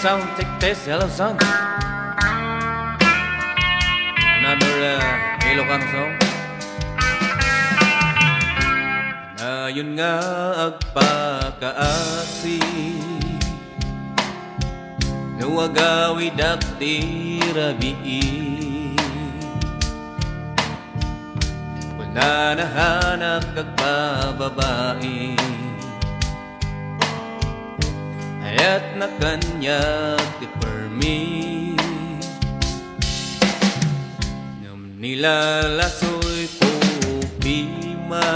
sound, take this, hello sound. Another Ilocano song. Ngayon nga agpakaasi nawagawi dakti rabii wala na hanap kagbababae ayat na kanya ti permi ngam nilalasoy po bima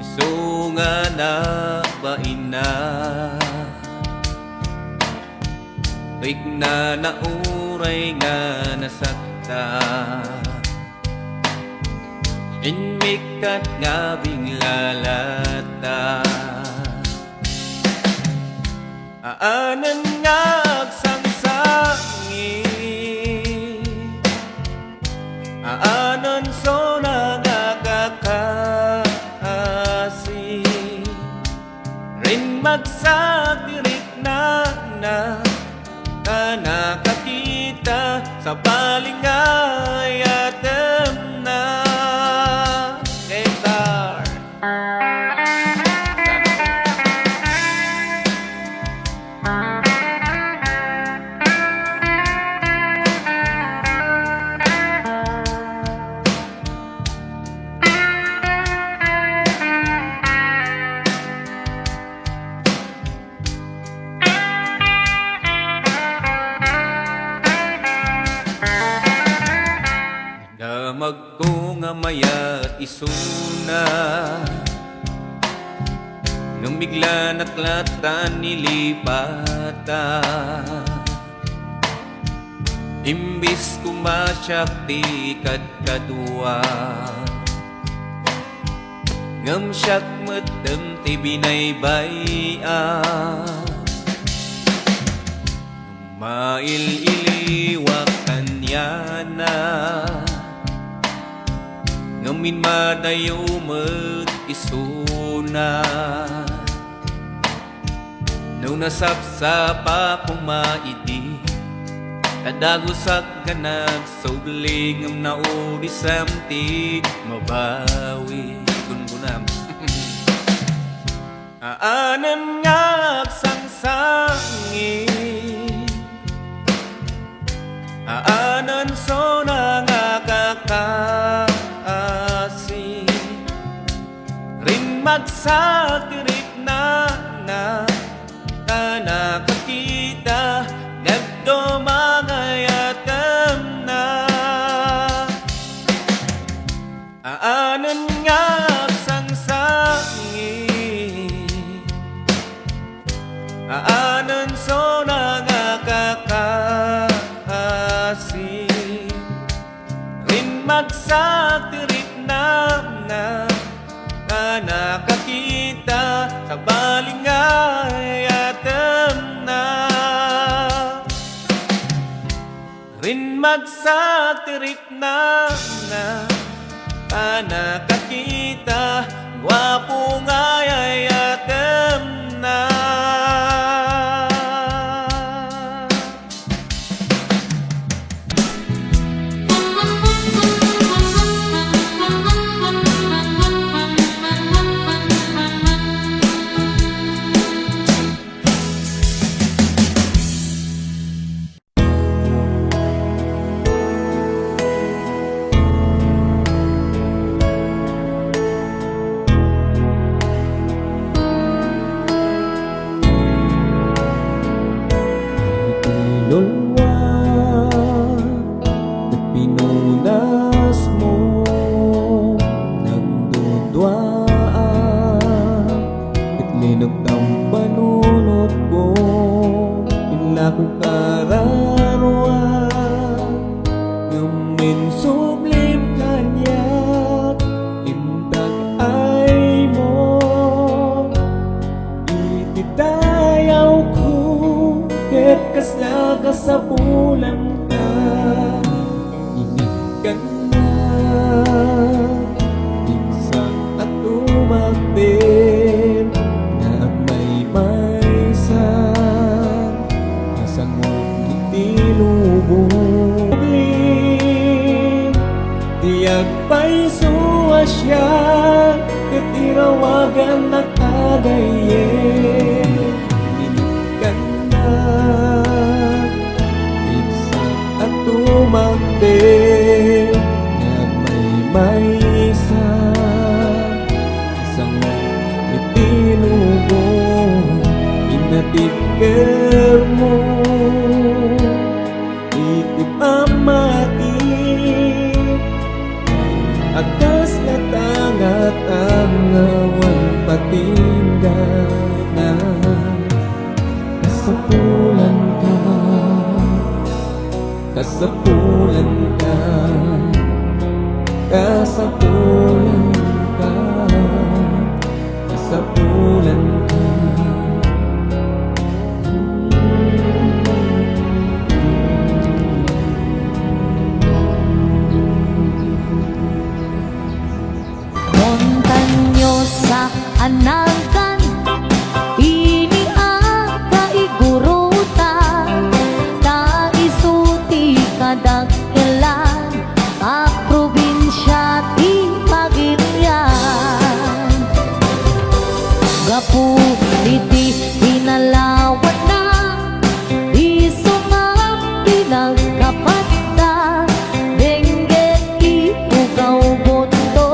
iso nga na baina tuig na nauray nga nasakta inmikat nga binglalata aanan nga agsangsangi aanan so nagakakasi rin magsatirik na nakakita sa balingay atem na guitar. Damag ko nga mayat isuna nang bigla naklatan nilipata imbis kumasyak ti kadkadua ngam syak medem ti binaybaya mail-iliwak kanyana ngamin madayo mag-isuna nung nasapsapa kumaidi tadagusak ka nagsubling ngam naudisam ti mabawi gungunam aanan nga agsangsangi aanan so nangakaka rin magsatirik na nakakita nagdumagayatam na aanan nga agsangsangi aanan so nangakakasi rin magsatirik na nakakita sa balingay atem na rin magsatirik na nakakita gwapo ngayay atem na Lulwa at pinunas mo ng dudwaan at linog ng panunod ko pila ko kararuan ngamin sublim kanyak intag ay mo ititayaw ko ket kasla sa pulang ka inikan na minsan at tumakbit na may sa siya Katirawagan na kagaye Ninikan na Minsan at tumakde Nagmay-may sa Isang itinubong Inatipker mo Itip amati Akas na tangat ang awan patinggan Kasapulan ka Kasapulan ka Kasapulan ka Kasapulan ka Montañosa anagan ini kaigurutan kaisuti kadagkelan a probinsya ti Pagirian gapu iti pinalawan na isumang pinagkapata dengget ipugaw boto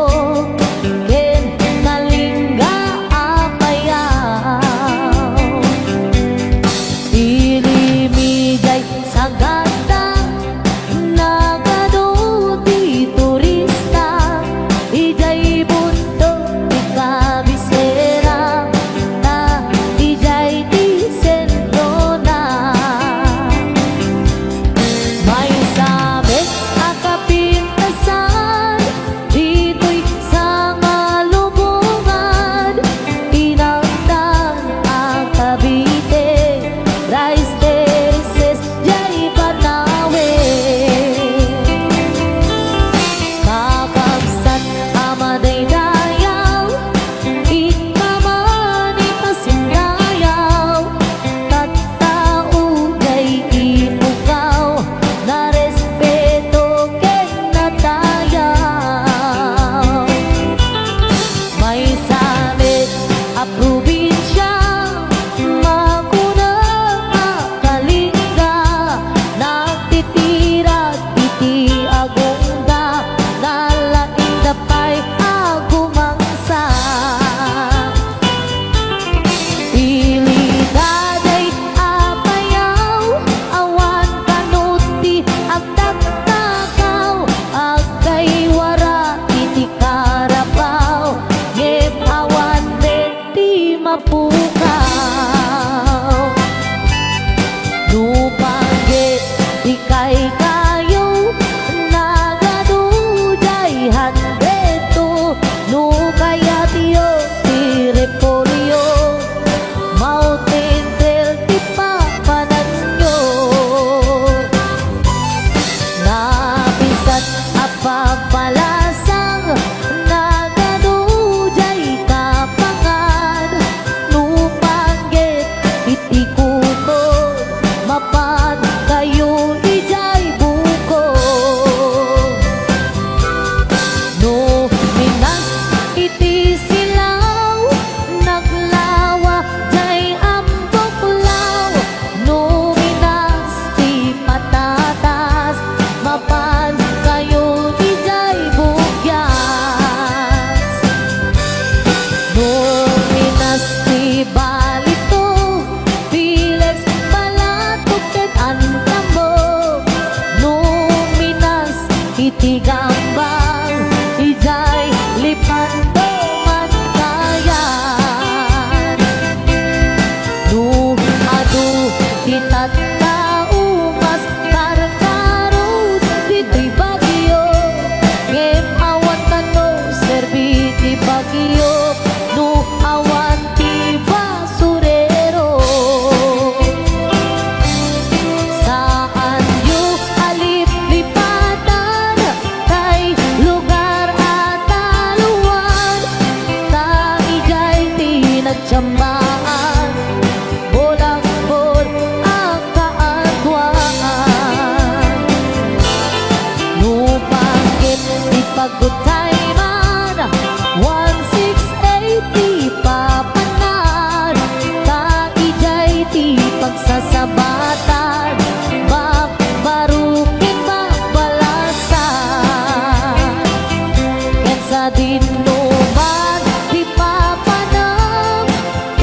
dinuman di papanang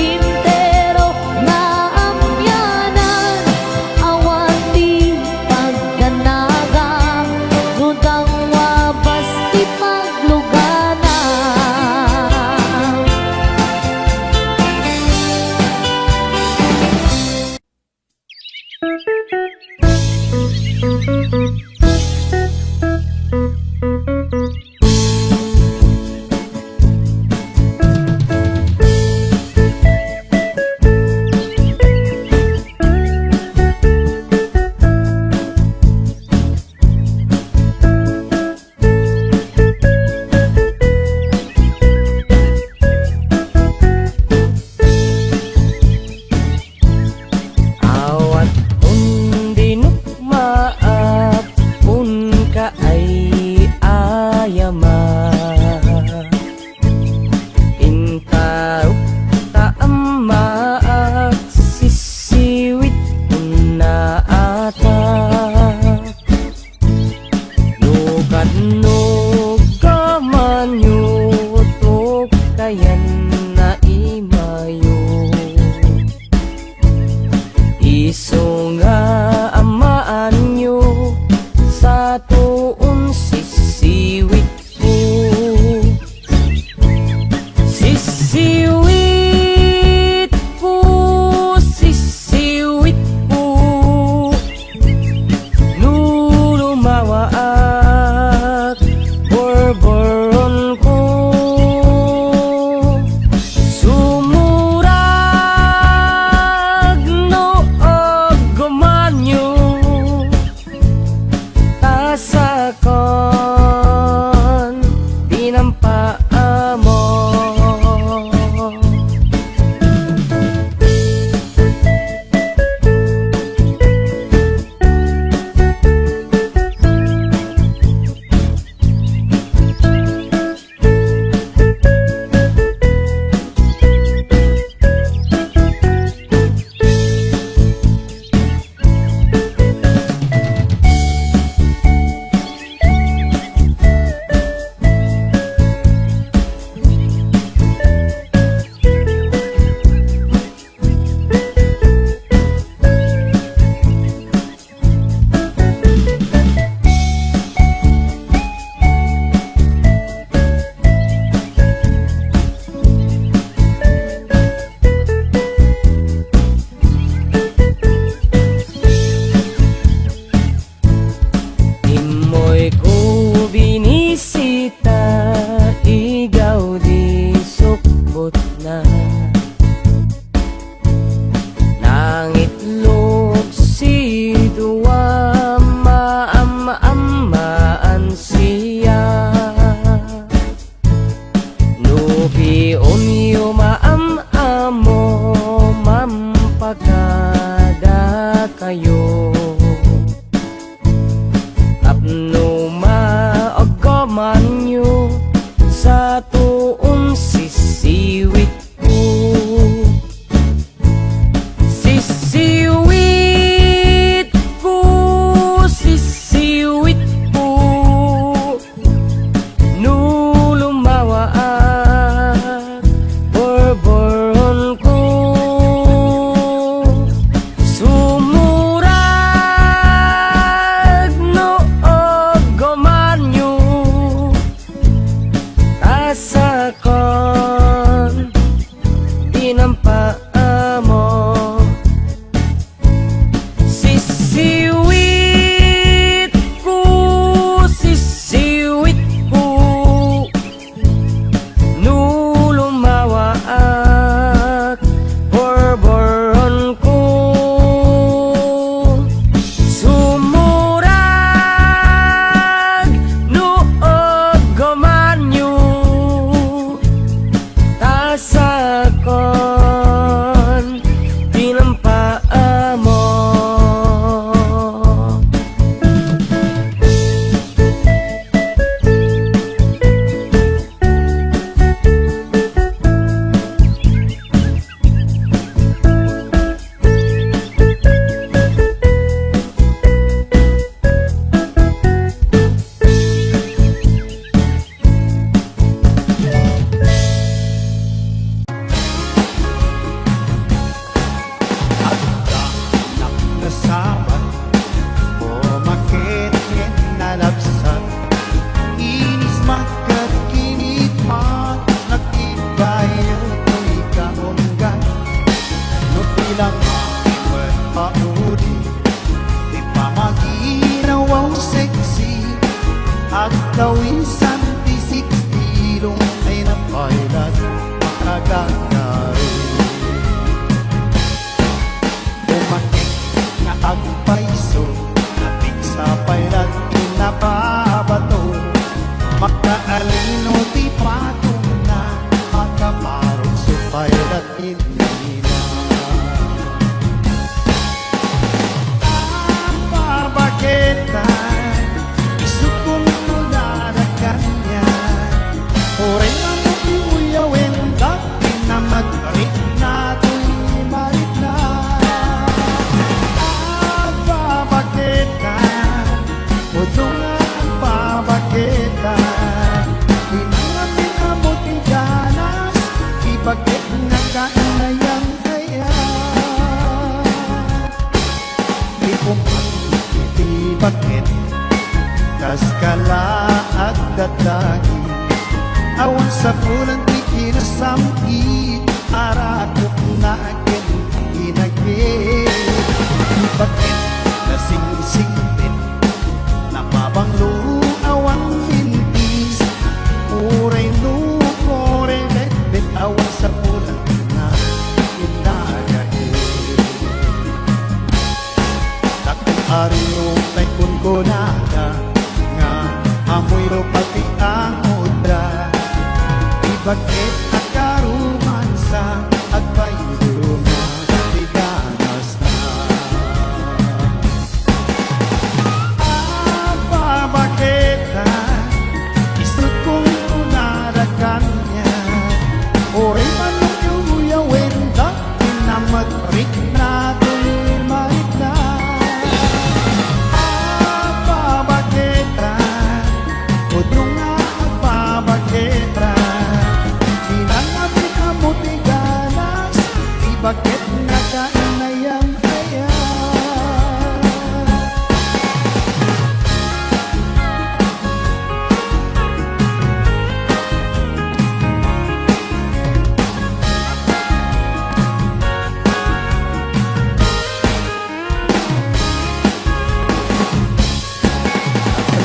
intero na amyanan awan di pagdanaga nudang wabas di paglugana. Awat undinukmaap un ka ay ayama intaruk taamaak sisiwit una ata nukat kamanyutok kayan na imayo iso nga amaan nyo sa tuon sisiwit ko. Sisiwit ko, sisiwit ko, lulumawaak kawisan di sikstilong ay napailat makagagari. Umakit nga agpaiso napit sa pailat pinababato, makaalino di patong na makamarong sa pailat inina. Pabagetan isukong mula na kanya, oray na mag-iuyawin dati na magkarit na tuloy marit na. Pabagetan udo nga ang pabagetan, hinangamin amot iganas ibagit nga kainayang kaya. Di kumpat iti bakit kas kala at datagi, awan sa pulang di kinasamit arakot na agad inagit. Di bakit nasing-singtit napabanglo awang mintis, uray lukore bet awan sa pulang na inagit. Takong ariyo tay kun kunada nga amoy ro pati ang udra, ibakit akaruman sa agpaydo na tiganas na. Pabagetan isut kong kunada kanya, oray manong iuyawin dati na matrik na tuloy marit na. Pabagetan udo nga ang pabagetan, hinangamin amot iganas ibakit na kainayang kaya.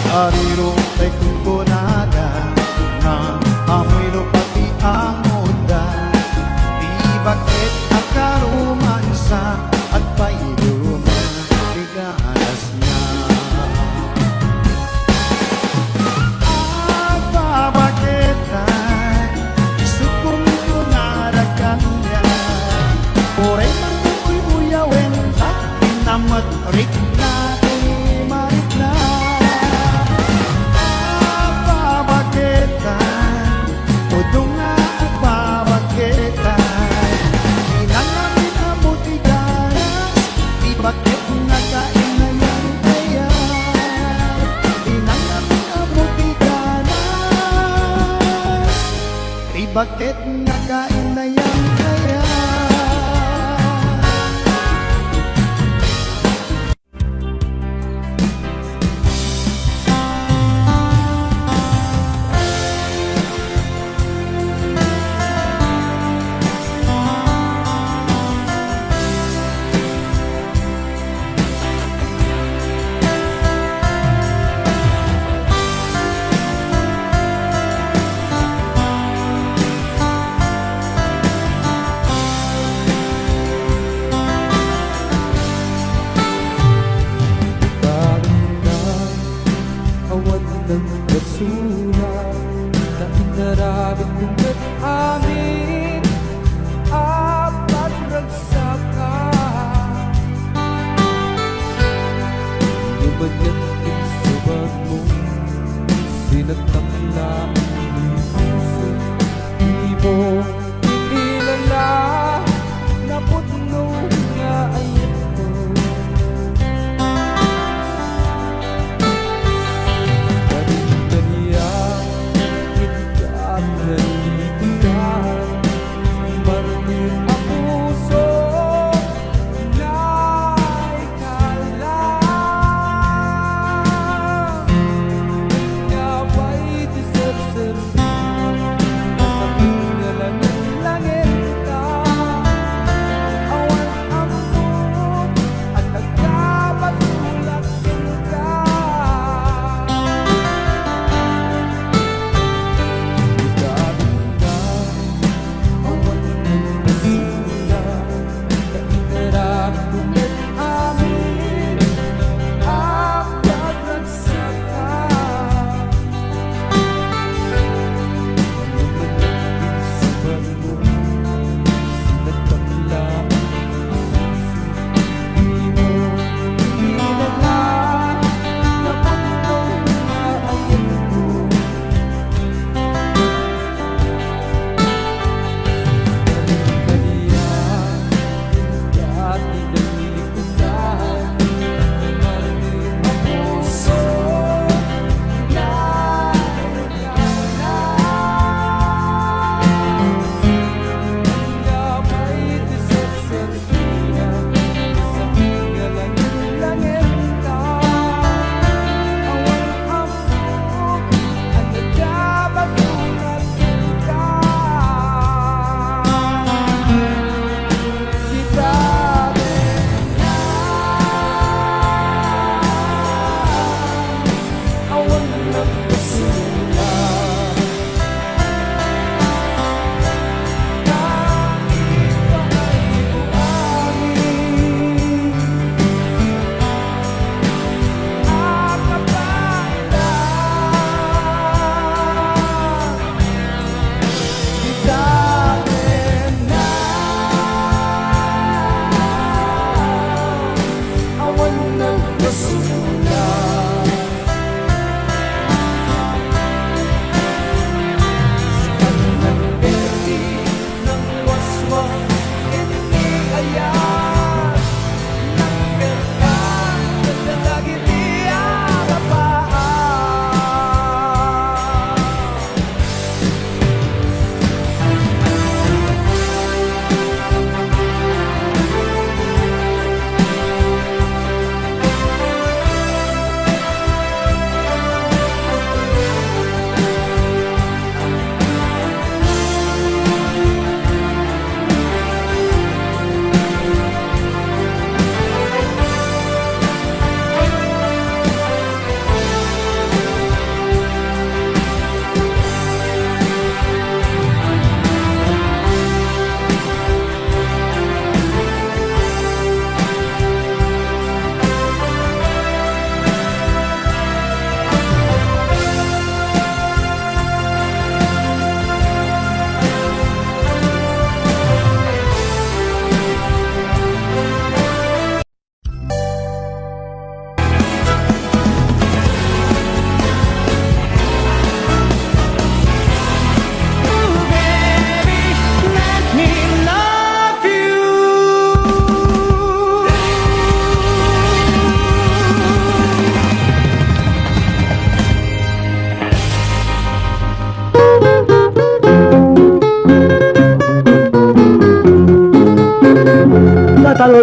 Ariro tay kung kunada na amoy ro pati ang muda, di bakit akaruman sa at pailuman biganas niya. Pabagetan isukong kunada kanya, oray man uyawin dati na matrik na tuloy marit na. Pabagetan udo nga ang pabagetan, hinangamin amot iganas ibakit nga kainayang kaya. Hinangamin amot iganas ibakit nga kainayang kaya. Galing na awan ng basura na inarabit kong at amin apat ragsaka. Lumanyan din sa bag mo, sinatangla ang puso. Di mo inilala na putno nga ay ito. Karinderya, ikat na libutan, martir ang puso na ikala. Nga ba'y deserve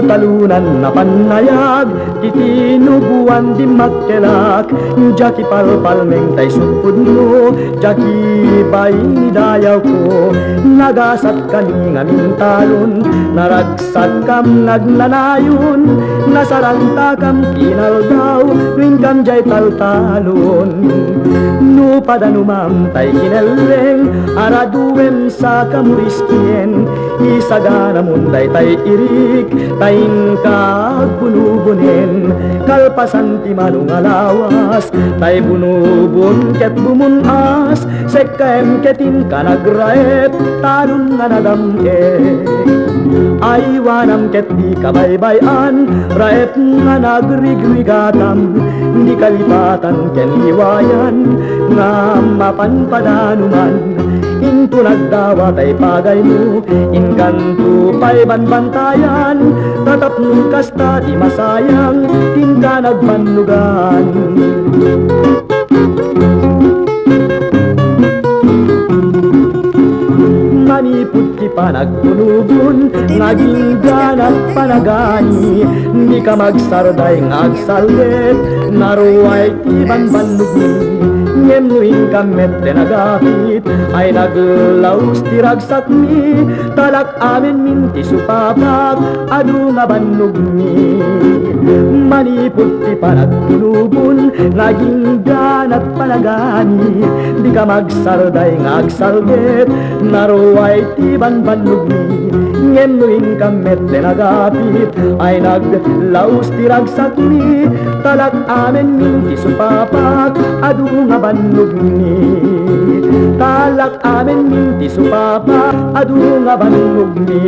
talunan na panayag Titinubuan di makelak Jaki palpalmeng tay supud mo Jaki bayi dayaw ko Nagasat kani nga mintalon Naragsak kam nagnanayon Nasaranta kam kinaldaw Win kam jay taltalon No padanumam tay kineleng Araduem sa kamuriskien Isagana munday tay irik Tayin kagbunubunin Kalpasan ti manong alawas Tay bunubun ket bumunas Sekkaem ketin ka nagraet Tanun nga nadamke Aywanam ket di kabaybayan Raet nga nagrigrigatam Di kalipatan ken liwayan Nga mapanpadanuman Into nagdawa tay pagay mo Inkanto pa'y banbantayan Tatap nung kasta di masayang Tinka nagmanugan Manipud ti panagpunubon Naging ganat panagani Di ka magsarday ngagsalit Naruay ti banbanugni Nyemuing kamet tenagahit Ay naglaus ti ragsak mi Talak amin minti supapak Adu nga banug mi Manipud ti panagpunubon Naging ganat panagani Di ka magsarday ngagsalget Naruay ti banbanug mi Nyemuing kamet tenagahit Ay naglaus ti ragsak mi Talak amin minti supapak Adu nga banug mi Talak amin minti supapa Adu nga banug mi